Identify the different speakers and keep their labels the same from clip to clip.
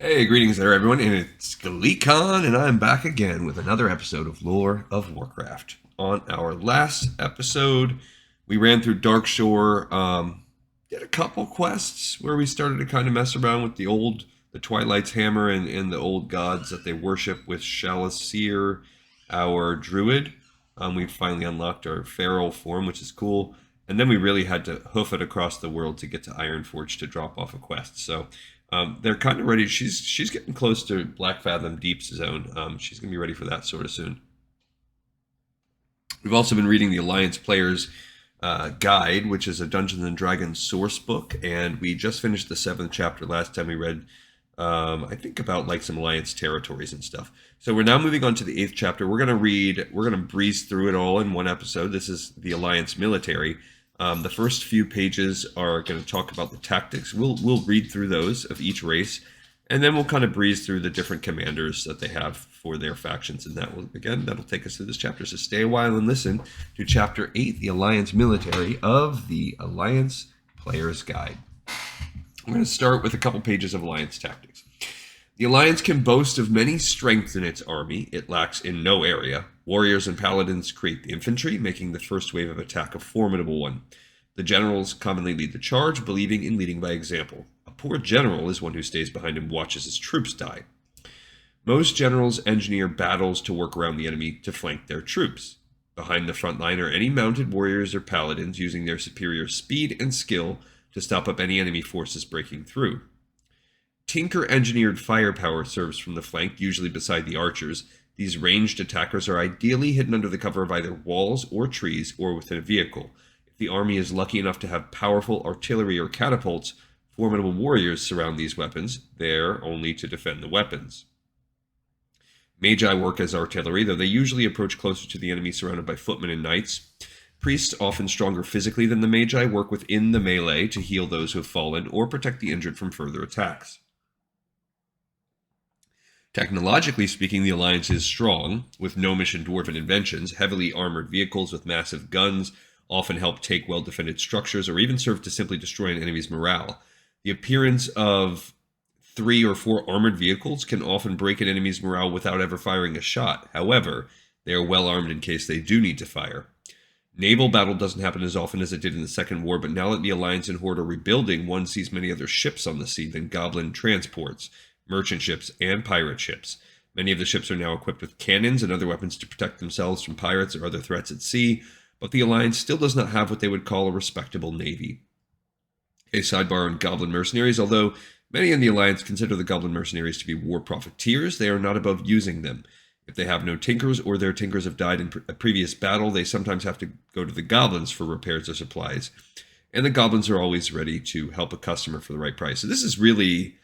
Speaker 1: Hey, greetings there, everyone, and it's GleekCon, and I'm back again with another episode of Lore of Warcraft. On our last episode, we ran through Darkshore, did a couple quests where we started to kind of mess around with the Twilight's Hammer and the old gods that they worship with Shalacir, our druid. We finally unlocked our feral form, which is cool, and then we really had to hoof it across the world to get to Ironforge to drop off a quest. So they're kind of ready. She's getting close to Black Fathom Deep's zone. She's gonna be ready for that sort of soon. We've also been reading the Alliance Players Guide, which is a Dungeons and Dragons source book, and we just finished the 7th chapter last time we read. I think about like some Alliance territories and stuff. So we're now moving on to the 8th chapter. We're gonna breeze through it all in one episode. This is the Alliance military. The first few pages are going to talk about the tactics. We'll read through those of each race, and then we'll kind of breeze through the different commanders that they have for their factions, and that'll take us through this chapter. So stay a while and listen to Chapter 8, the Alliance Military of the Alliance Player's Guide. I'm going to start with a couple pages of Alliance tactics. The Alliance can boast of many strengths in its army. It lacks in no area. Warriors and paladins create the infantry, making the first wave of attack a formidable one. The generals commonly lead the charge, believing in leading by example. A poor general is one who stays behind and watches his troops die. Most generals engineer battles to work around the enemy to flank their troops. Behind the front line are any mounted warriors or paladins using their superior speed and skill to stop up any enemy forces breaking through. Tinker-engineered firepower serves from the flank, usually beside the archers. These ranged attackers are ideally hidden under the cover of either walls or trees or within a vehicle. If the army is lucky enough to have powerful artillery or catapults, formidable warriors surround these weapons, there only to defend the weapons. Magi work as artillery, though they usually approach closer to the enemy surrounded by footmen and knights. Priests, often stronger physically than the Magi, work within the melee to heal those who have fallen or protect the injured from further attacks. Technologically speaking, the Alliance is strong, with gnomish and dwarven inventions. Heavily armored vehicles with massive guns often help take well-defended structures or even serve to simply destroy an enemy's morale. The appearance of 3 or 4 armored vehicles can often break an enemy's morale without ever firing a shot. However, they are well armed in case they do need to fire. Naval battle doesn't happen as often as it did in the Second War, but now that the Alliance and Horde are rebuilding, one sees many other ships on the sea than Goblin transports, merchant ships, and pirate ships. Many of the ships are now equipped with cannons and other weapons to protect themselves from pirates or other threats at sea, but the Alliance still does not have what they would call a respectable navy. A sidebar on Goblin mercenaries: although many in the Alliance consider the Goblin mercenaries to be war profiteers, they are not above using them. If they have no tinkers or their tinkers have died in a previous battle, they sometimes have to go to the Goblins for repairs or supplies. And the Goblins are always ready to help a customer for the right price. So this is really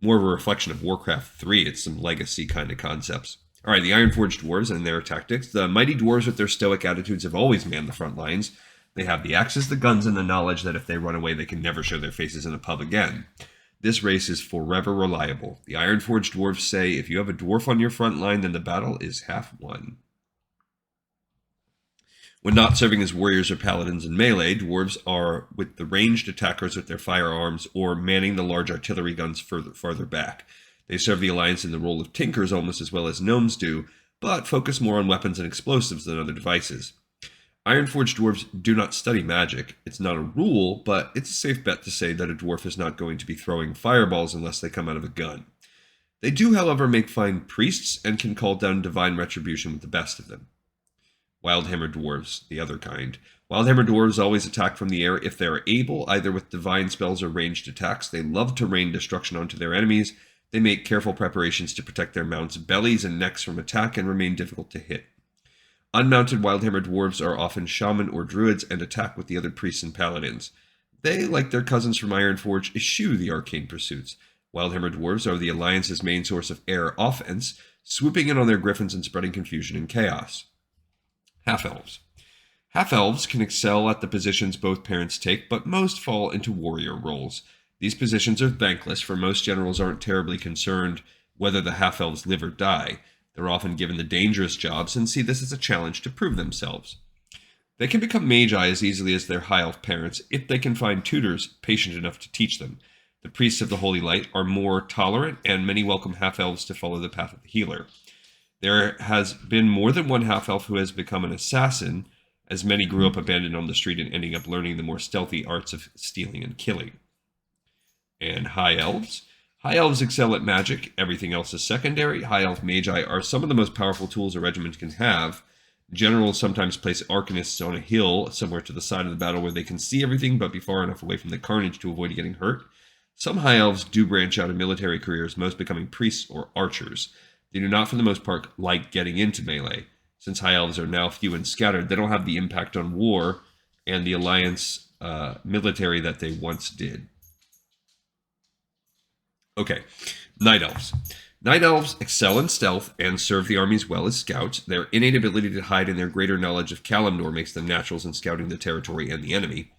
Speaker 1: more of a reflection of Warcraft 3. It's some legacy kind of concepts. All right, the Ironforged dwarves and their tactics. The mighty dwarves with their stoic attitudes have always manned the front lines. They have the axes, the guns, and the knowledge that if they run away, they can never show their faces in a pub again. This race is forever reliable. The Ironforged dwarves say, if you have a dwarf on your front line, then the battle is half won. When not serving as warriors or paladins in melee, dwarves are with the ranged attackers with their firearms or manning the large artillery guns farther back. They serve the Alliance in the role of tinkers almost as well as gnomes do, but focus more on weapons and explosives than other devices. Ironforged dwarves do not study magic. It's not a rule, but it's a safe bet to say that a dwarf is not going to be throwing fireballs unless they come out of a gun. They do, however, make fine priests and can call down divine retribution with the best of them. Wildhammer dwarves, the other kind. Wildhammer dwarves always attack from the air if they are able, either with divine spells or ranged attacks. They love to rain destruction onto their enemies. They make careful preparations to protect their mounts' bellies and necks from attack and remain difficult to hit. Unmounted Wildhammer dwarves are often shaman or druids and attack with the other priests and paladins. They, like their cousins from Ironforge, eschew the arcane pursuits. Wildhammer dwarves are the Alliance's main source of air offense, swooping in on their griffins and spreading confusion and chaos. Half-elves. Half-elves can excel at the positions both parents take, but most fall into warrior roles. These positions are thankless, for most generals aren't terribly concerned whether the half-elves live or die. They're often given the dangerous jobs and see this as a challenge to prove themselves. They can become magi as easily as their high elf parents if they can find tutors patient enough to teach them. The priests of the Holy Light are more tolerant, and many welcome half-elves to follow the path of the healer. There has been more than one half-elf who has become an assassin, as many grew up abandoned on the street and ending up learning the more stealthy arts of stealing and killing. And high elves. High elves excel at magic. Everything else is secondary. High elf magi are some of the most powerful tools a regiment can have. Generals sometimes place arcanists on a hill somewhere to the side of the battle where they can see everything but be far enough away from the carnage to avoid getting hurt. Some high elves do branch out in military careers, most becoming priests or archers. They do not, for the most part, like getting into melee. Since high elves are now few and scattered, they don't have the impact on war and the alliance military that they once did. Okay, night elves. Night elves excel in stealth and serve the armies well as scouts. Their innate ability to hide and their greater knowledge of Kalimdor makes them naturals in scouting the territory and the enemy.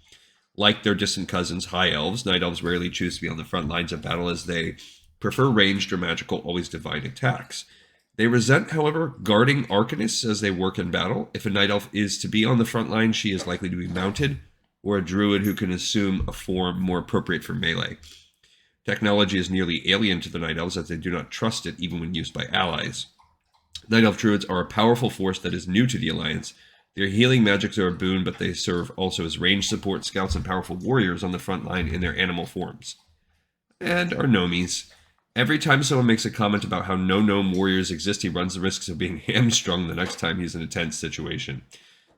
Speaker 1: Like their distant cousins, high elves, night elves rarely choose to be on the front lines of battle as they prefer ranged or magical, always divine attacks. They resent, however, guarding arcanists as they work in battle. If a night elf is to be on the front line, she is likely to be mounted, or a druid who can assume a form more appropriate for melee. Technology is nearly alien to the night elves as they do not trust it even when used by allies. Night elf druids are a powerful force that is new to the alliance. Their healing magics are a boon, but they serve also as ranged support, scouts, and powerful warriors on the front line in their animal forms. And our gnomies. Every time someone makes a comment about how no gnome warriors exist, he runs the risks of being hamstrung the next time he's in a tense situation.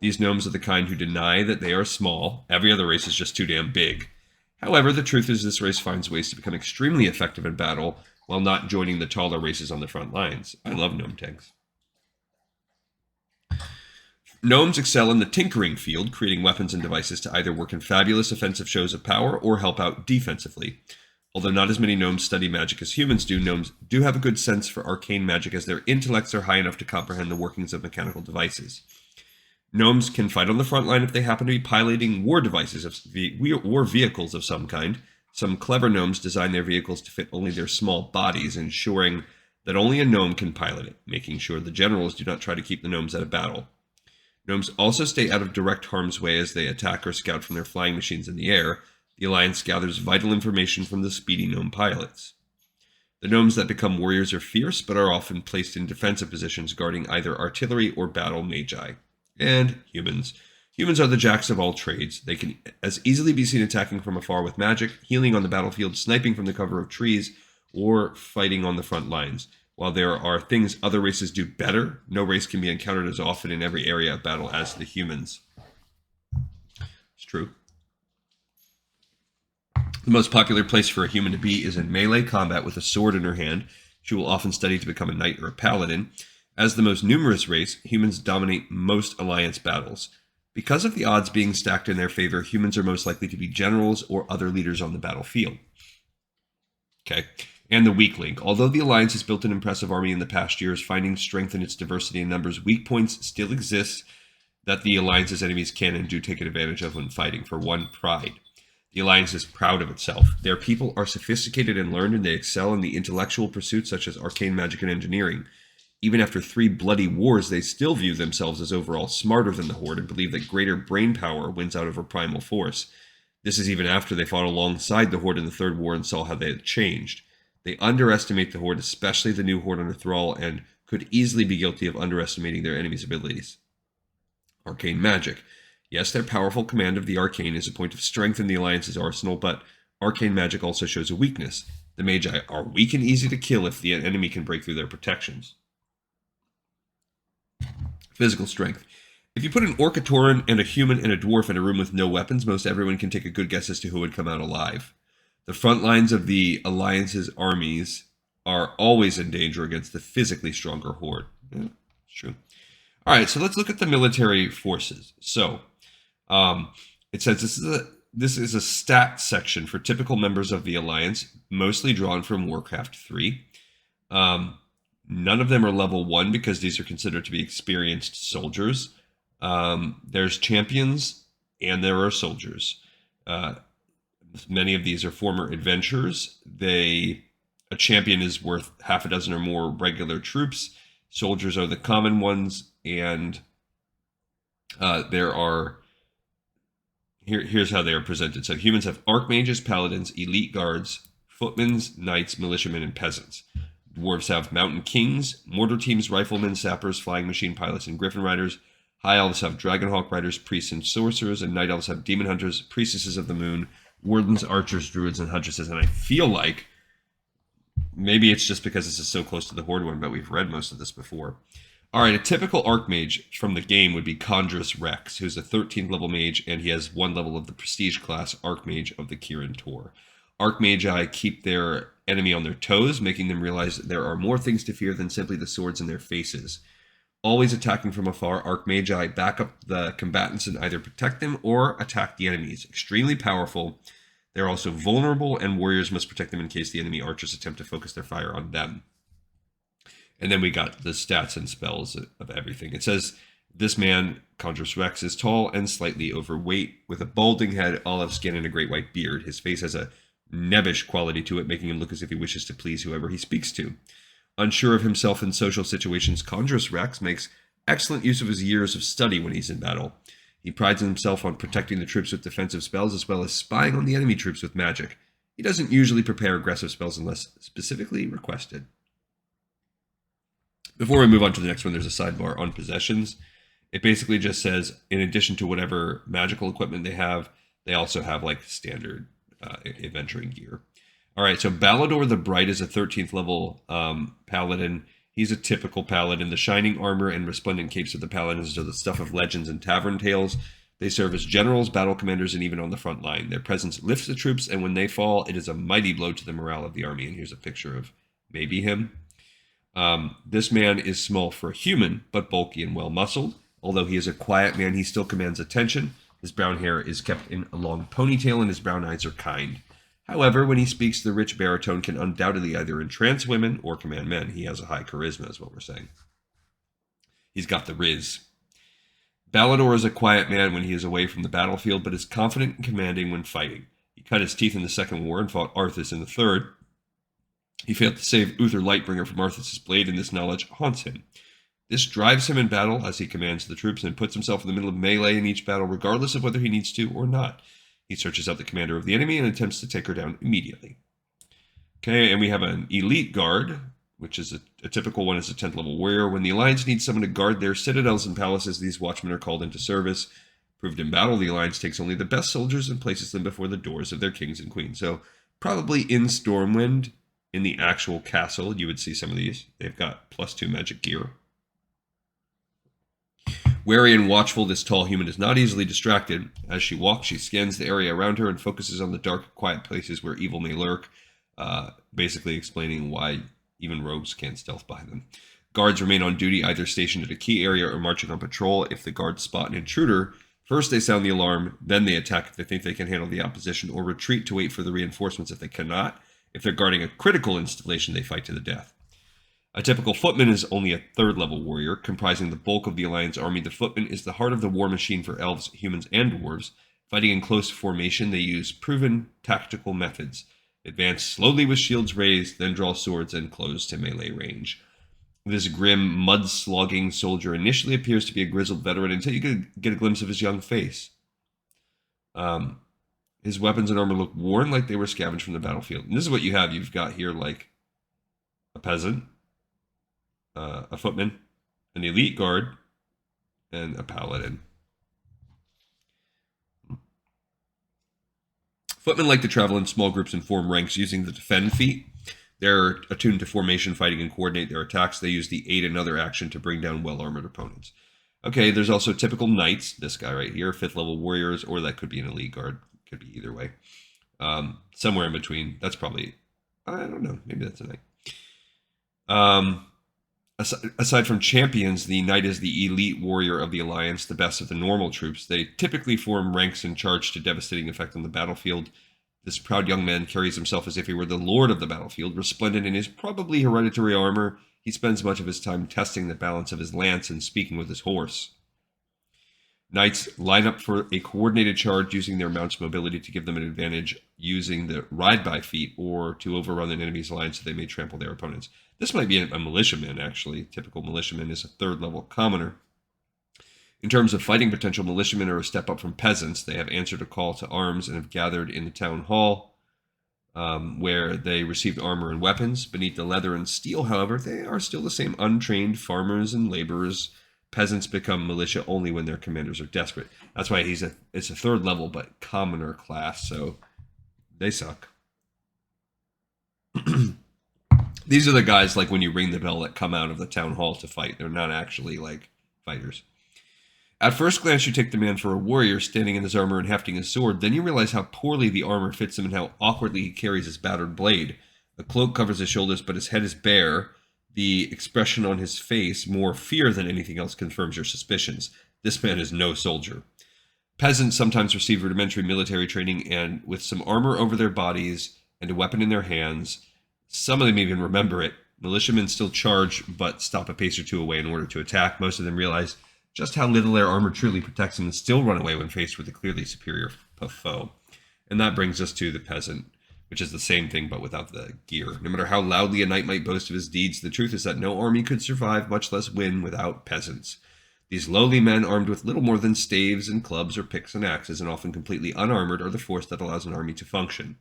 Speaker 1: These gnomes are the kind who deny that they are small. Every other race is just too damn big. However, the truth is this race finds ways to become extremely effective in battle while not joining the taller races on the front lines. I love gnome tanks. Gnomes excel in the tinkering field, creating weapons and devices to either work in fabulous offensive shows of power or help out defensively. Although not as many gnomes study magic as humans do, gnomes do have a good sense for arcane magic as their intellects are high enough to comprehend the workings of mechanical devices. Gnomes can fight on the front line if they happen to be piloting war devices, war vehicles of some kind. Some clever gnomes design their vehicles to fit only their small bodies, ensuring that only a gnome can pilot it, making sure the generals do not try to keep the gnomes out of battle. Gnomes also stay out of direct harm's way as they attack or scout from their flying machines in the air. The Alliance gathers vital information from the speedy gnome pilots. The gnomes that become warriors are fierce, but are often placed in defensive positions guarding either artillery or battle magi. And humans. Humans are the jacks of all trades. They can as easily be seen attacking from afar with magic, healing on the battlefield, sniping from the cover of trees, or fighting on the front lines. While there are things other races do better, no race can be encountered as often in every area of battle as the humans. It's true. The most popular place for a human to be is in melee combat with a sword in her hand. She will often study to become a knight or a paladin. As the most numerous race, humans dominate most alliance battles. Because of the odds being stacked in their favor, humans are most likely to be generals or other leaders on the battlefield. Okay. And the weak link. Although the Alliance has built an impressive army in the past years, finding strength in its diversity in numbers, weak points still exist that the Alliance's enemies can and do take advantage of when fighting. For one, pride. The Alliance is proud of itself. Their people are sophisticated and learned, and they excel in the intellectual pursuits such as arcane magic and engineering. Even after 3 bloody wars, they still view themselves as overall smarter than the Horde and believe that greater brain power wins out over primal force. This is even after they fought alongside the Horde in the Third War and saw how they had changed. They underestimate the Horde, especially the new Horde under Thrall, and could easily be guilty of underestimating their enemies' abilities. Arcane magic. Yes, their powerful command of the arcane is a point of strength in the Alliance's arsenal, but arcane magic also shows a weakness. The Magi are weak and easy to kill if the enemy can break through their protections. Physical strength. If you put an Orcatoran and a human and a dwarf in a room with no weapons, most everyone can take a good guess as to who would come out alive. The front lines of the Alliance's armies are always in danger against the physically stronger Horde. Yeah, it's true. All right, so let's look at the military forces. So, it says this is a stat section for typical members of the Alliance, mostly drawn from Warcraft 3. None of them are level 1 because these are considered to be experienced soldiers. There's champions and there are soldiers. Many of these are former adventurers. A champion is worth half a dozen or more regular troops. Soldiers are the common ones, and here's how they are presented. So humans have archmages, paladins, elite guards, footmen, knights, militiamen, and peasants. Dwarves have mountain kings, mortar teams, riflemen, sappers, flying machine pilots, and griffin riders. High elves have dragonhawk riders, priests, and sorcerers, and night elves have demon hunters, priestesses of the moon, wardens, archers, druids, and huntresses. And I feel like maybe it's just because this is so close to the Horde one, but we've read most of this before. All right, a typical archmage from the game would be Conjurus Rex, who's a 13th level mage, and he has 1 level of the prestige class Archmage of the Kirin Tor. Archmagi keep their enemy on their toes, making them realize that there are more things to fear than simply the swords in their faces. Always attacking from afar, Archmagi back up the combatants and either protect them or attack the enemies. Extremely powerful. They're also vulnerable, and warriors must protect them in case the enemy archers attempt to focus their fire on them. And then we got the stats and spells of everything. It says, this man, Conjurus Rex, is tall and slightly overweight, with a balding head, olive skin, and a great white beard. His face has a nebbish quality to it, making him look as if he wishes to please whoever he speaks to. Unsure of himself in social situations, Conjurus Rex makes excellent use of his years of study when he's in battle. He prides himself on protecting the troops with defensive spells, as well as spying on the enemy troops with magic. He doesn't usually prepare aggressive spells unless specifically requested. Before we move on to the next one, there's a sidebar on possessions. It basically just says, in addition to whatever magical equipment they have, they also have like standard adventuring gear. All right, so Balador the Bright is a 13th level paladin. He's a typical paladin. The shining armor and resplendent capes of the paladins are the stuff of legends and tavern tales. They serve as generals, battle commanders, and even on the front line. Their presence lifts the troops, and when they fall, it is a mighty blow to the morale of the army. And here's a picture of maybe him. This man is small for a human, but bulky and well-muscled. Although he is a quiet man, he still commands attention. His brown hair is kept in a long ponytail, and his brown eyes are kind. However, when he speaks, the rich baritone can undoubtedly either entrance women or command men. He has a high charisma, is what we're saying. He's got the riz. Balador is a quiet man when he is away from the battlefield, but is confident and commanding when fighting. He cut his teeth in the Second War and fought Arthas in the Third. He failed to save Uther Lightbringer from Arthas' blade, and this knowledge haunts him. This drives him in battle as he commands the troops and puts himself in the middle of melee in each battle, regardless of whether he needs to or not. He searches out the commander of the enemy and attempts to take her down immediately. Okay, and we have an elite guard, which is a typical one, is a 10th level warrior. When the Alliance needs someone to guard their citadels and palaces, these watchmen are called into service. Proved in battle, the Alliance takes only the best soldiers and places them before the doors of their kings and queens. So probably in Stormwind, in the actual castle, you would see some of these. They've got +2 magic gear. Wary and watchful, this tall human is not easily distracted. As she walks, she scans the area around her and focuses on the dark, quiet places where evil may lurk, basically explaining why even rogues can't stealth by them. Guards remain on duty, either stationed at a key area or marching on patrol. If the guards spot an intruder, first they sound the alarm, then they attack if they think they can handle the opposition, or retreat to wait for the reinforcements if they cannot. If they're guarding a critical installation, they fight to the death. A typical footman is only a 3rd level warrior, comprising the bulk of the Alliance army. The footman is the heart of the war machine for elves, humans, and dwarves. Fighting in close formation, they use proven tactical methods. Advance slowly with shields raised, then draw swords and close to melee range. This grim, mud-slogging soldier initially appears to be a grizzled veteran until you get a glimpse of his young face. His weapons and armor look worn, like they were scavenged from the battlefield. And this is what you have. You've got here like a peasant, a footman, an elite guard, and a paladin. Footmen like to travel in small groups and form ranks using the defend feat. They're attuned to formation, fighting, and coordinate their attacks. They use the aid another action to bring down well-armored opponents. Okay, there's also typical knights, this guy right here, 5th level warriors, or that could be an elite guard. Could be either way. Somewhere in between. That's probably, I don't know, maybe that's a knight. Aside from champions, the knight is the elite warrior of the Alliance, the best of the normal troops. They typically form ranks and charge to devastating effect on the battlefield. This proud young man carries himself as if he were the lord of the battlefield, resplendent in his probably hereditary armor. He spends much of his time testing the balance of his lance and speaking with his horse. Knights line up for a coordinated charge using their mount's mobility to give them an advantage, using the ride-by feat or to overrun an enemy's line so they may trample their opponents. This might be a militiaman, actually. Typical militiaman is a 3rd level commoner. In terms of fighting potential, militiamen are a step up from peasants. They have answered a call to arms and have gathered in the town hall. where they received armor and weapons. Beneath the leather and steel, however, they are still the same untrained farmers and laborers. Peasants become militia only when their commanders are desperate. That's why it's a third level, but commoner class, so they suck. These are the guys, like, when you ring the bell, that come out of the town hall to fight. They're not actually, like, fighters. At first glance, you take the man for a warrior, standing in his armor and hefting his sword. Then you realize how poorly the armor fits him and how awkwardly he carries his battered blade. A cloak covers his shoulders, but his head is bare. The expression on his face, more fear than anything else, confirms your suspicions. This man is no soldier. Peasants sometimes receive rudimentary military training, and with some armor over their bodies and a weapon in their hands, some of them even remember it. Militiamen still charge, but stop a pace or two away in order to attack. Most of them realize just how little their armor truly protects them and still run away when faced with a clearly superior foe. And that brings us to the peasant, which is the same thing but without the gear. No matter how loudly a knight might boast of his deeds, the truth is that no army could survive, much less win, without peasants. These lowly men, armed with little more than staves and clubs or picks and axes, and often completely unarmored, are the force that allows an army to function.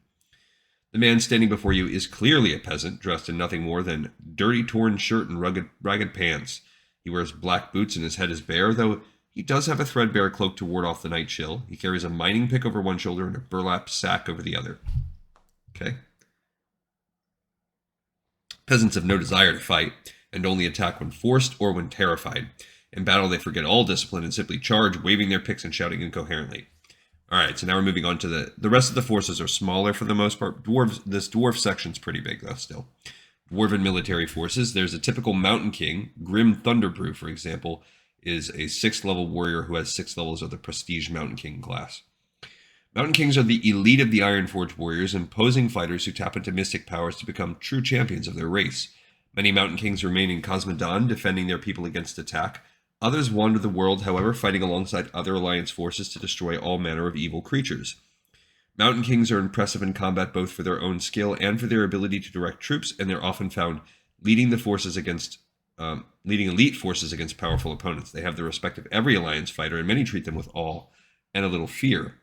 Speaker 1: The man standing before you is clearly a peasant, dressed in nothing more than dirty torn shirt and ragged pants. He wears black boots and his head is bare, though he does have a threadbare cloak to ward off the night chill. He carries a mining pick over one shoulder and a burlap sack over the other. Okay. Peasants have no desire to fight, and only attack when forced or when terrified. In battle, they forget all discipline and simply charge, waving their picks and shouting incoherently. Alright, so now we're moving on to the rest of the forces are smaller for the most part. This dwarf section's pretty big, though, still. Dwarven military forces. There's a typical Mountain King. Grim Thunderbrew, for example, is a 6th level warrior who has 6 levels of the Prestige Mountain King class. Mountain Kings are the elite of the Ironforge warriors, imposing fighters who tap into mystic powers to become true champions of their race. Many Mountain Kings remain in Cosmodan, defending their people against attack. Others wander the world, however, fighting alongside other Alliance forces to destroy all manner of evil creatures. Mountain Kings are impressive in combat both for their own skill and for their ability to direct troops, and they're often found leading elite forces against powerful opponents. They have the respect of every Alliance fighter, and many treat them with awe and a little fear.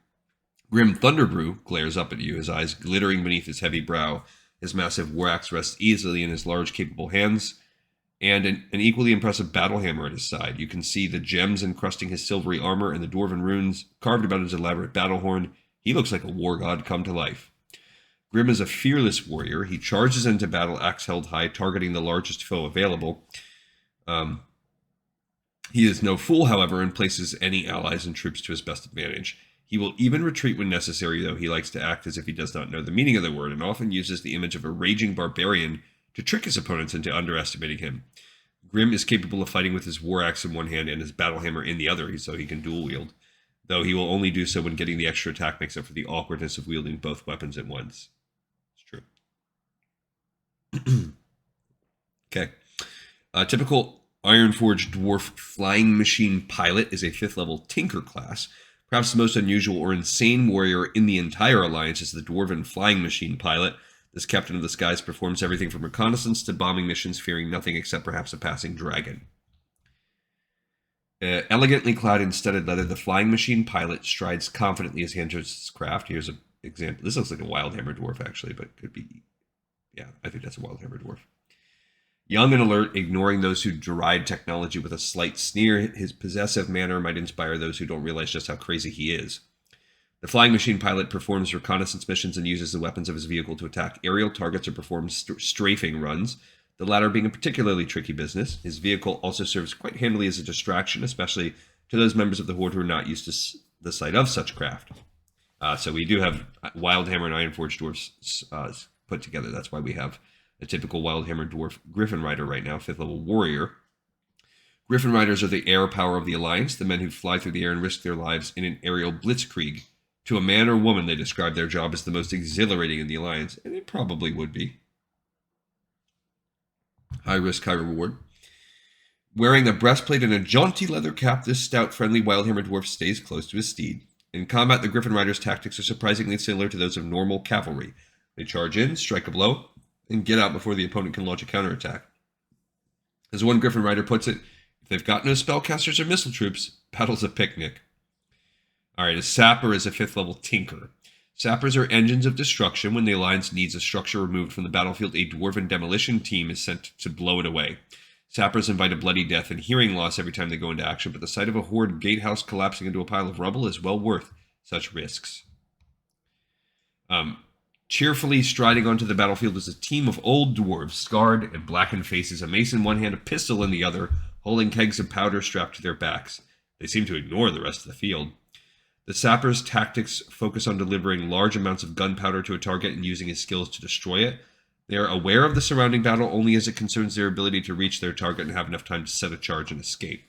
Speaker 1: Grim Thunderbrew glares up at you, his eyes glittering beneath his heavy brow. His massive war axe rests easily in his large, capable hands, and an equally impressive battle hammer at his side. You can see the gems encrusting his silvery armor and the dwarven runes carved about his elaborate battle horn. He looks like a war god come to life. Grim is a fearless warrior. He charges into battle, axe held high, targeting the largest foe available. He is no fool, however, and places any allies and troops to his best advantage. He will even retreat when necessary, though he likes to act as if he does not know the meaning of the word, and often uses the image of a raging barbarian to trick his opponents into underestimating him. Grim is capable of fighting with his war axe in one hand and his battle hammer in the other, so he can dual wield, though he will only do so when getting the extra attack makes up for the awkwardness of wielding both weapons at once. It's true. Okay. A typical Ironforge dwarf flying machine pilot is a 5th level Tinker class. Perhaps the most unusual or insane warrior in the entire Alliance is the dwarven flying machine pilot. This captain of the skies performs everything from reconnaissance to bombing missions, fearing nothing except perhaps a passing dragon. Elegantly clad in studded leather, the flying machine pilot strides confidently as he enters his craft. Here's an example. This looks like a Wildhammer dwarf, actually, but could be... Yeah, I think that's a Wildhammer dwarf. Young and alert, ignoring those who deride technology with a slight sneer, his possessive manner might inspire those who don't realize just how crazy he is. The flying machine pilot performs reconnaissance missions and uses the weapons of his vehicle to attack aerial targets or perform strafing runs, the latter being a particularly tricky business. His vehicle also serves quite handily as a distraction, especially to those members of the Horde who are not used to the sight of such craft. So we do have Wildhammer and Ironforge dwarfs put together. That's why we have a typical Wildhammer dwarf Griffin Rider right now, 5th level warrior. Griffin Riders are the air power of the Alliance, the men who fly through the air and risk their lives in an aerial blitzkrieg. To a man or woman, they describe their job as the most exhilarating in the Alliance, and it probably would be. High risk, high reward. Wearing a breastplate and a jaunty leather cap, this stout, friendly Wildhammer dwarf stays close to his steed. In combat, the Griffin Riders' tactics are surprisingly similar to those of normal cavalry. They charge in, strike a blow, and get out before the opponent can launch a counterattack. As one Griffin Rider puts it, if they've got no spellcasters or missile troops, battle's a picnic. Alright, a sapper is a 5th level tinker. Sappers are engines of destruction. When the Alliance needs a structure removed from the battlefield, a dwarven demolition team is sent to blow it away. Sappers invite a bloody death and hearing loss every time they go into action, but the sight of a horde gatehouse collapsing into a pile of rubble is well worth such risks. Cheerfully striding onto the battlefield is a team of old dwarves, scarred and blackened faces, a mace in one hand, a pistol in the other, holding kegs of powder strapped to their backs. They seem to ignore the rest of the field. The sappers' tactics focus on delivering large amounts of gunpowder to a target and using his skills to destroy it. They are aware of the surrounding battle only as it concerns their ability to reach their target and have enough time to set a charge and escape.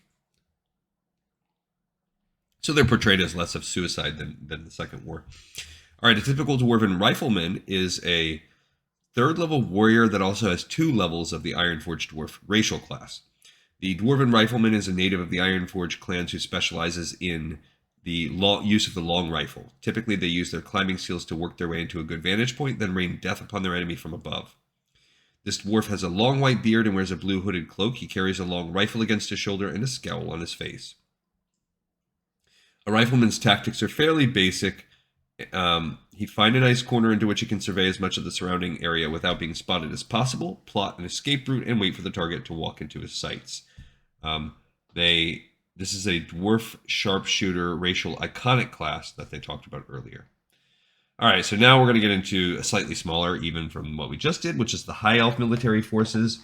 Speaker 1: So they're portrayed as less of suicide than the Second War. All right, a typical dwarven rifleman is a third-level warrior that also has 2 levels of the Ironforged dwarf racial class. The dwarven rifleman is a native of the Ironforged clans who specializes in the use of the long rifle. Typically, they use their climbing skills to work their way into a good vantage point, then rain death upon their enemy from above. This dwarf has a long white beard and wears a blue hooded cloak. He carries a long rifle against his shoulder and a scowl on his face. A rifleman's tactics are fairly basic. He'd find a nice corner into which he can survey as much of the surrounding area without being spotted as possible, plot an escape route, and wait for the target to walk into his sights. This is a dwarf sharpshooter racial iconic class that they talked about earlier. All right, so now we're going to get into a slightly smaller, even from what we just did, which is the High Elf military forces.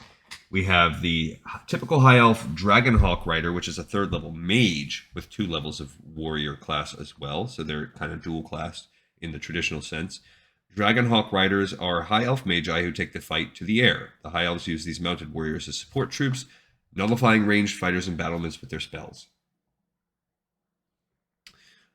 Speaker 1: We have the typical High Elf Dragonhawk Rider, which is a 3rd level mage with 2 levels of warrior class as well. So they're kind of dual class in the traditional sense. Dragonhawk Riders are High Elf Magi who take the fight to the air. The High Elves use these mounted warriors as support troops, nullifying ranged fighters and battlements with their spells.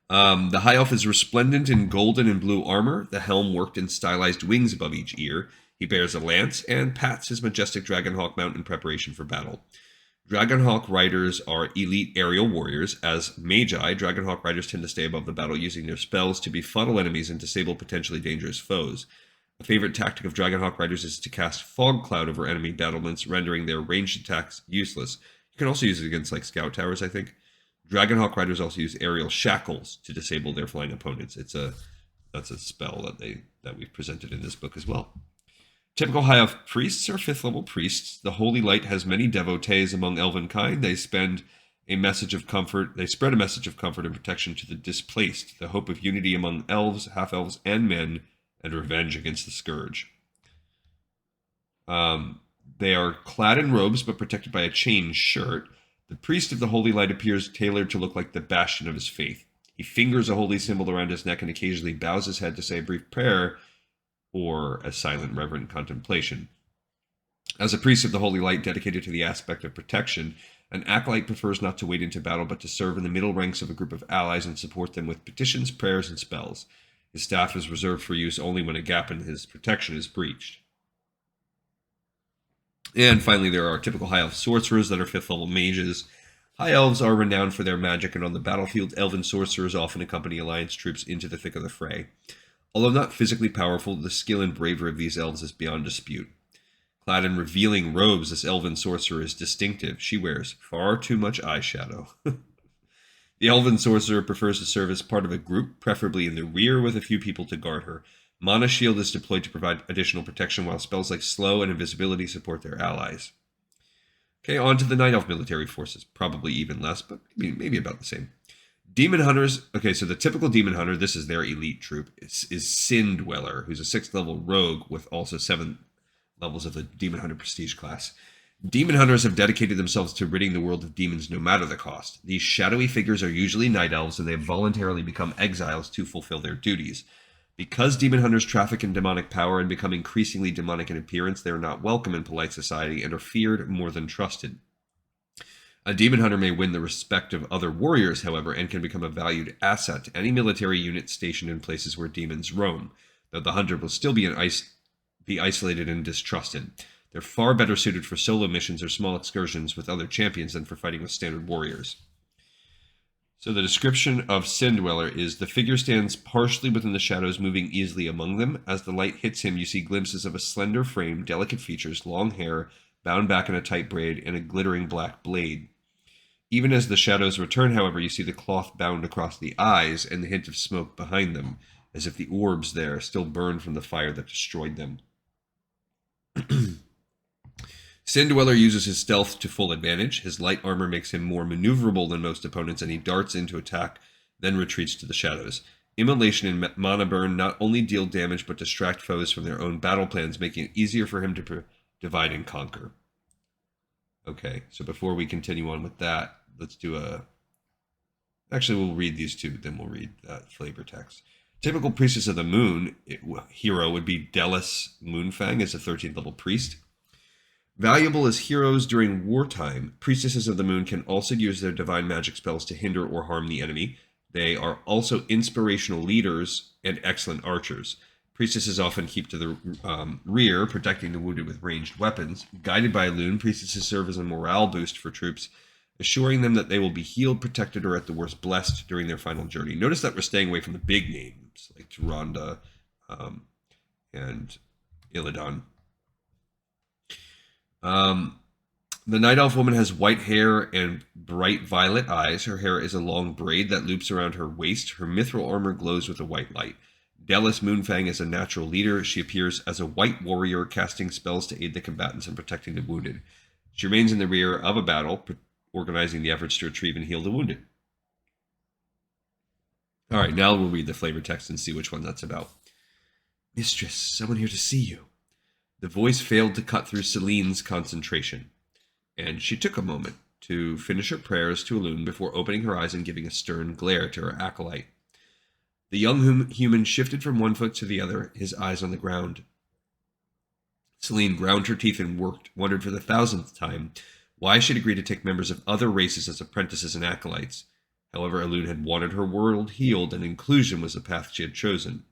Speaker 1: The High Elf is resplendent in golden and blue armor, the helm worked in stylized wings above each ear. He bears a lance and pats his majestic Dragonhawk mount in preparation for battle. Dragonhawk Riders are elite aerial warriors. As Magi, Dragonhawk Riders tend to stay above the battle using their spells to befuddle enemies and disable potentially dangerous foes. A favorite tactic of Dragonhawk Riders is to cast Fog Cloud over enemy battlements, rendering their ranged attacks useless. You can also use it against like scout towers, I think. Dragonhawk Riders also use aerial shackles to disable their flying opponents. That's a spell that we've presented in this book as well. Typical High Elf priests are 5th level priests. The Holy Light has many devotees among elven kind. They spread a message of comfort and protection to the displaced, the hope of unity among elves, half-elves, and men, and revenge against the scourge. They are clad in robes but protected by a chain shirt. The priest of the Holy Light appears tailored to look like the bastion of his faith. He fingers a holy symbol around his neck and occasionally bows his head to say a brief prayer or a silent reverent contemplation. As a priest of the Holy Light dedicated to the aspect of protection, an acolyte prefers not to wade into battle but to serve in the middle ranks of a group of allies and support them with petitions, prayers, and spells. His staff is reserved for use only when a gap in his protection is breached. And finally, there are typical High Elf sorcerers that are 5th level mages. High Elves are renowned for their magic, and on the battlefield, elven sorcerers often accompany Alliance troops into the thick of the fray. Although not physically powerful, the skill and bravery of these elves is beyond dispute. Clad in revealing robes, this elven sorcerer is distinctive. She wears far too much eyeshadow. The elven sorcerer prefers to serve as part of a group, preferably in the rear with a few people to guard her. Mana Shield is deployed to provide additional protection, while spells like Slow and Invisibility support their allies. Okay, on to the Night Elf military forces. Probably even less, but maybe about the same. Demon Hunters. Okay, so the typical Demon Hunter, this is their elite troop, is Sin Dweller, who's a 6th level rogue with also 7 levels of the Demon Hunter prestige class. Demon Hunters have dedicated themselves to ridding the world of demons no matter the cost. These shadowy figures are usually Night Elves, and they have voluntarily become exiles to fulfill their duties. Because demon hunters traffic in demonic power and become increasingly demonic in appearance, they are not welcome in polite society and are feared more than trusted. A demon hunter may win the respect of other warriors, however, and can become a valued asset to any military unit stationed in places where demons roam, though the hunter will still be isolated and distrusted. They're far better suited for solo missions or small excursions with other champions than for fighting with standard warriors. So the description of Sin Dweller is the figure stands partially within the shadows, moving easily among them. As the light hits him, you see glimpses of a slender frame, delicate features, long hair, bound back in a tight braid, and a glittering black blade. Even as the shadows return, however, you see the cloth bound across the eyes and the hint of smoke behind them. as if the orbs there still burned from the fire that destroyed them. Sand Dweller uses his stealth to full advantage. His light armor makes him more maneuverable than most opponents, and he darts in to attack, then retreats to the shadows. Immolation and Mana Burn not only deal damage, but distract foes from their own battle plans, making it easier for him to divide and conquer. Okay, so before we continue on with that, let's do a... Actually, we'll read these two, then we'll read that flavor text. Typical Priestess of the Moon hero would be Delis Moonfang as a 13th level priest. Valuable as heroes during wartime, Priestesses of the Moon can also use their divine magic spells to hinder or harm the enemy. They are also inspirational leaders and excellent archers. Priestesses often keep to the rear, protecting the wounded with ranged weapons. Guided by Elune, Priestesses serve as a morale boost for troops, assuring them that they will be healed, protected, or at the worst blessed during their final journey. Notice that we're staying away from the big names like Tyrande and Illidan. The Night Elf woman has white hair and bright violet eyes. Her hair is a long braid that loops around her waist. Her mithril armor glows with a white light. Delis Moonfang is a natural leader. She appears as a white warrior, casting spells to aid the combatants and protecting the wounded. She remains in the rear of a battle, organizing the efforts to retrieve and heal the wounded. All right, now we'll read the flavor text and see which one that's about. Mistress, someone here to see you. The voice failed to cut through Celine's concentration, and she took a moment to finish her prayers to Elune before opening her eyes and giving a stern glare to her acolyte. The young human shifted from one foot to the other, his eyes on the ground. Celine ground her teeth and wondered for the 1000th time why she'd agreed to take members of other races as apprentices and acolytes. However, Elune had wanted her world healed, and inclusion was the path she had chosen.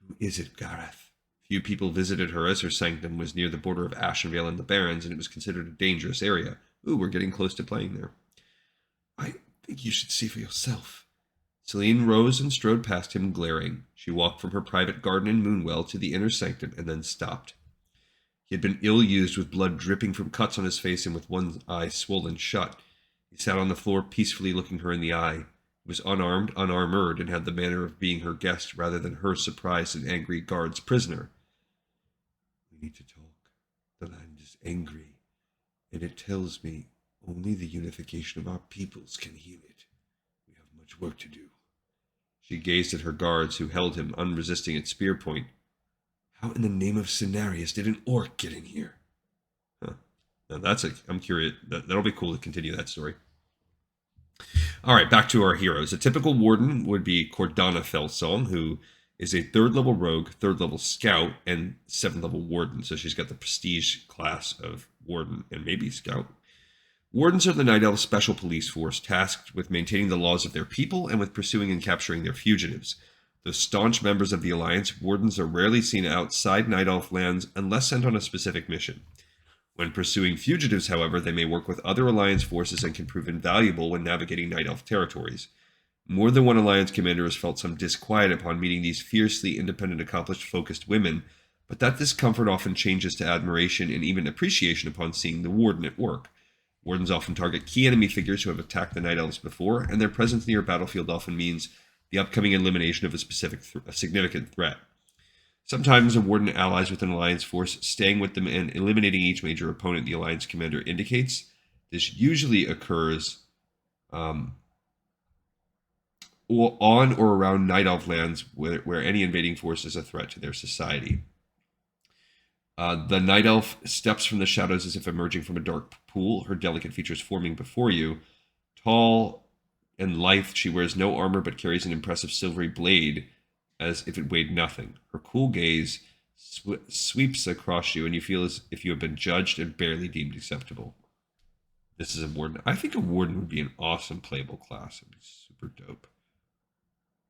Speaker 1: Who is it, Gareth? Few people visited her, as her sanctum was near the border of Ashenvale and the Barrens, and it was considered a dangerous area. Ooh, we're getting close to playing there. I think you should see for yourself. Celine rose and strode past him, glaring. She walked from her private garden in Moonwell to the inner sanctum, and then stopped. He had been ill-used, with blood dripping from cuts on his face and with one eye swollen shut. He sat on the floor, peacefully looking her in the eye. He was unarmed, unarmored, and had the manner of being her guest rather than her surprised and angry guard's prisoner. We need to talk. The land is angry, and it tells me only the unification of our peoples can heal it. We have much work to do. She gazed at her guards, who held him, unresisting at spear point. How in the name of Cenarius did an orc get in here? Huh. Now I'm curious. That'll be cool to continue that story. All right, back to our heroes. A typical warden would be Cordana Felsong, who is a 3rd level rogue, 3rd level scout, and 7th level warden. So she's got the prestige class of warden and maybe scout. Wardens are the Night Elf special police force tasked with maintaining the laws of their people and with pursuing and capturing their fugitives. Though staunch members of the Alliance, wardens are rarely seen outside Night Elf lands unless sent on a specific mission. When pursuing fugitives, however, they may work with other Alliance forces and can prove invaluable when navigating Night Elf territories. More than one Alliance commander has felt some disquiet upon meeting these fiercely independent, accomplished, focused women, but that discomfort often changes to admiration and even appreciation upon seeing the warden at work. Wardens often target key enemy figures who have attacked the Night Elves before, and their presence near a battlefield often means the upcoming elimination of a significant threat. Sometimes a warden allies with an Alliance force, staying with them and eliminating each major opponent the Alliance commander indicates. This usually occurs on or around Night Elf lands where any invading force is a threat to their society. The Night Elf steps from the shadows as if emerging from a dark pool, her delicate features forming before you. Tall and lithe, she wears no armor but carries an impressive silvery blade as if it weighed nothing. Her cool gaze sweeps across you, and you feel as if you have been judged and barely deemed acceptable. This is a warden. I think a warden would be an awesome playable class. It'd be super dope.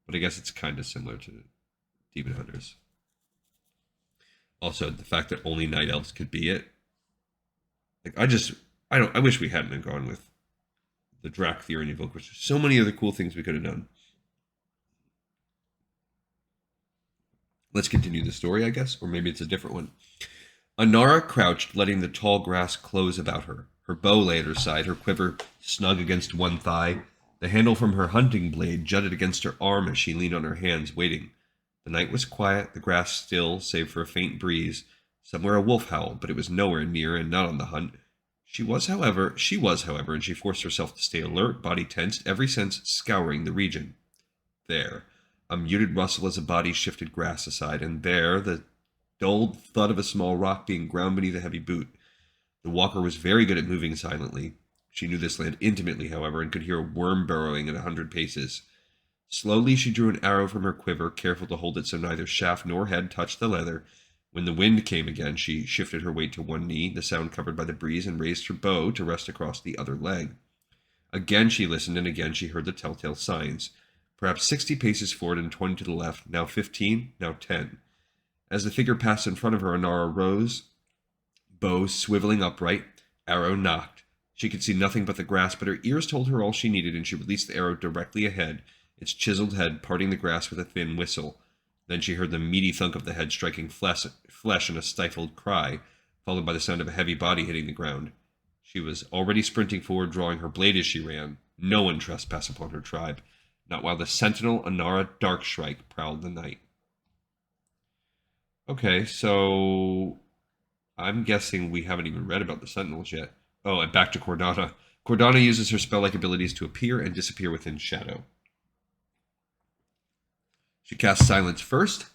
Speaker 1: But I guess it's kind of similar to Demon Hunters. Also, the fact that only Night Elves could be it. Like, I wish we hadn't gone with the Drac Theory and Evoke, which there's so many other cool things we could have done. Let's continue the story, I guess, or maybe it's a different one. Anara crouched, letting the tall grass close about her. Her bow lay at her side, her quiver snug against one thigh. The handle from her hunting blade jutted against her arm as she leaned on her hands, waiting. The night was quiet, the grass still, save for a faint breeze. Somewhere a wolf howled, but it was nowhere near and not on the hunt. She was, however, and she forced herself to stay alert, body tensed, every sense scouring the region. There, a muted rustle as a body shifted grass aside, and there, the dulled thud of a small rock being ground beneath a heavy boot. The walker was very good at moving silently. She knew this land intimately, however, and could hear a worm burrowing at 100 paces. Slowly she drew an arrow from her quiver, careful to hold it so neither shaft nor head touched the leather. When the wind came again, she shifted her weight to one knee, the sound covered by the breeze, and raised her bow to rest across the other leg. Again she listened, and again she heard the telltale signs. Perhaps 60 paces forward and 20 to the left, now 15, now 10. As the figure passed in front of her, Anara rose, bow swiveling upright, arrow knocked. She could see nothing but the grass, but her ears told her all she needed, and she released the arrow directly ahead, its chiseled head parting the grass with a thin whistle. Then she heard the meaty thunk of the head striking flesh and a stifled cry, followed by the sound of a heavy body hitting the ground. She was already sprinting forward, drawing her blade as she ran. No one trespassed upon her tribe, not while the sentinel Anara Darkshrike prowled the night. Okay, so I'm guessing we haven't even read about the sentinels yet. Oh, and back to Cordana. Cordana uses her spell-like abilities to appear and disappear within shadow. She casts Silence first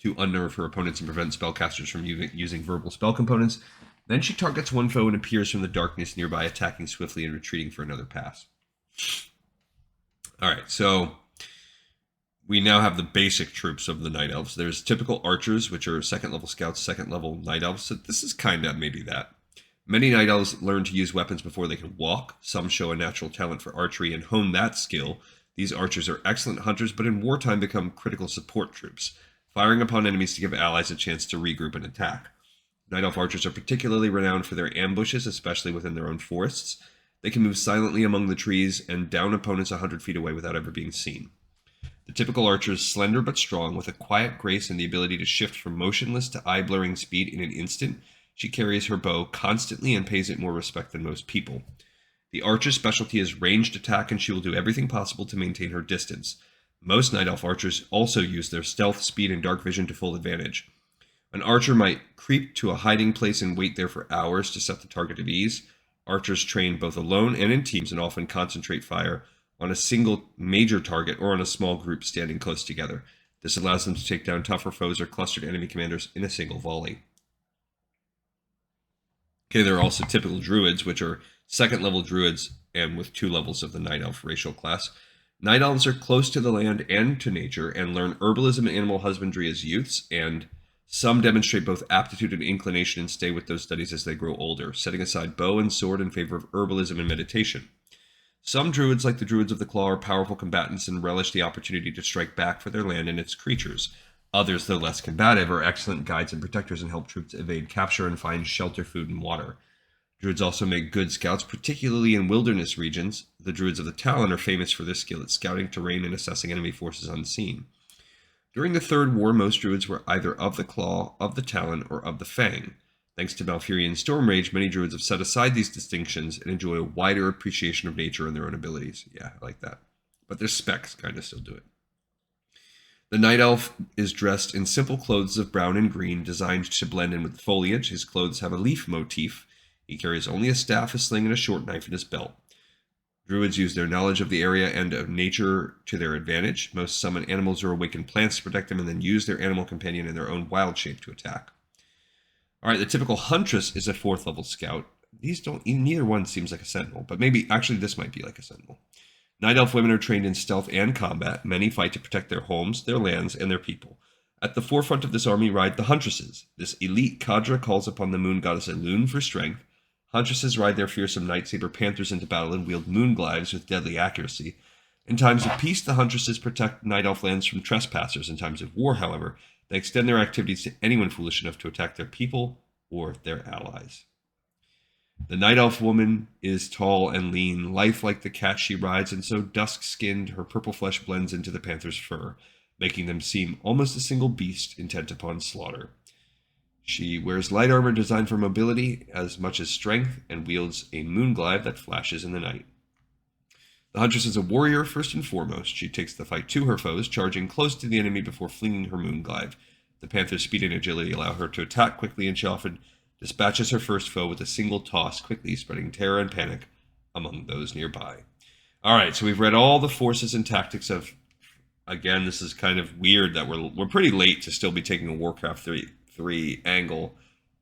Speaker 1: to unnerve her opponents and prevent spellcasters from using verbal spell components. Then she targets one foe and appears from the darkness nearby, attacking swiftly and retreating for another pass. Alright, so we now have the basic troops of the Night Elves. There's typical archers, which are second-level scouts, second-level Night Elves. So this is kind of maybe that. Many Night Elves learn to use weapons before they can walk. Some show a natural talent for archery and hone that skill. These archers are excellent hunters, but in wartime become critical support troops, firing upon enemies to give allies a chance to regroup and attack. Night Elf archers are particularly renowned for their ambushes, especially within their own forests. They can move silently among the trees and down opponents 100 feet away without ever being seen. The typical archer is slender but strong, with a quiet grace and the ability to shift from motionless to eye-blurring speed in an instant. She carries her bow constantly and pays it more respect than most people. The archer's specialty is ranged attack, and she will do everything possible to maintain her distance. Most Night Elf archers also use their stealth, speed, and dark vision to full advantage. An archer might creep to a hiding place and wait there for hours to set the target at ease. Archers train both alone and in teams and often concentrate fire on a single major target or on a small group standing close together. This allows them to take down tougher foes or clustered enemy commanders in a single volley. Okay, there are also typical druids, which are second-level druids and with 2 levels of the Night Elf racial class. Night Elves are close to the land and to nature and learn herbalism and animal husbandry as youths, and some demonstrate both aptitude and inclination and stay with those studies as they grow older, setting aside bow and sword in favor of herbalism and meditation. Some druids, like the Druids of the Claw, are powerful combatants and relish the opportunity to strike back for their land and its creatures. Others, though less combative, are excellent guides and protectors and help troops evade capture and find shelter, food, and water. Druids also make good scouts, particularly in wilderness regions. The Druids of the Talon are famous for their skill at scouting terrain and assessing enemy forces unseen. During the Third War, most Druids were either of the Claw, of the Talon, or of the Fang. Thanks to Malfurion Stormrage, many Druids have set aside these distinctions and enjoy a wider appreciation of nature and their own abilities. Yeah, I like that. But their specs kind of still do it. The Night Elf is dressed in simple clothes of brown and green, designed to blend in with foliage. His clothes have a leaf motif. He carries only a staff, a sling, and a short knife in his belt. Druids use their knowledge of the area and of nature to their advantage. Most summon animals or awaken plants to protect them and then use their animal companion in their own wild shape to attack. Alright, the typical Huntress is a 4th level scout. Neither one seems like a sentinel, but maybe, actually this might be like a sentinel. Night Elf women are trained in stealth and combat. Many fight to protect their homes, their lands, and their people. At the forefront of this army ride the Huntresses. This elite cadre calls upon the moon goddess Elune for strength. Huntresses ride their fearsome night saber panthers into battle and wield moon glides with deadly accuracy. In times of peace, the Huntresses protect Night Elf lands from trespassers. In times of war, however, they extend their activities to anyone foolish enough to attack their people or their allies. The Night Elf woman is tall and lean, lithe like the cat she rides, and so dusk-skinned her purple flesh blends into the panther's fur, making them seem almost a single beast intent upon slaughter. She wears light armor designed for mobility as much as strength and wields a moonglaive that flashes in the night. The Huntress is a warrior first and foremost. She takes the fight to her foes, charging close to the enemy before flinging her moonglaive. The Panther's speed and agility allow her to attack quickly, and she often dispatches her first foe with a single toss, quickly spreading terror and panic among those nearby. All right, so we've read all the forces and tactics of. Again, this is kind of weird that we're pretty late to still be taking a Warcraft 3 angle,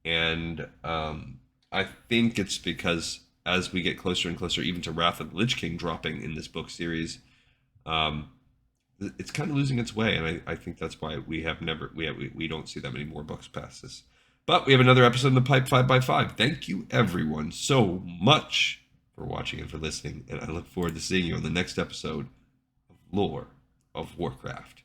Speaker 1: and I think it's because as we get closer and closer, even to Wrath of the Lich King dropping in this book series, it's kind of losing its way, and I think that's why we don't see that many more books past this. But we have another episode in the pipe 5x5. Thank you everyone so much for watching and for listening, and I look forward to seeing you on the next episode of Lore of Warcraft.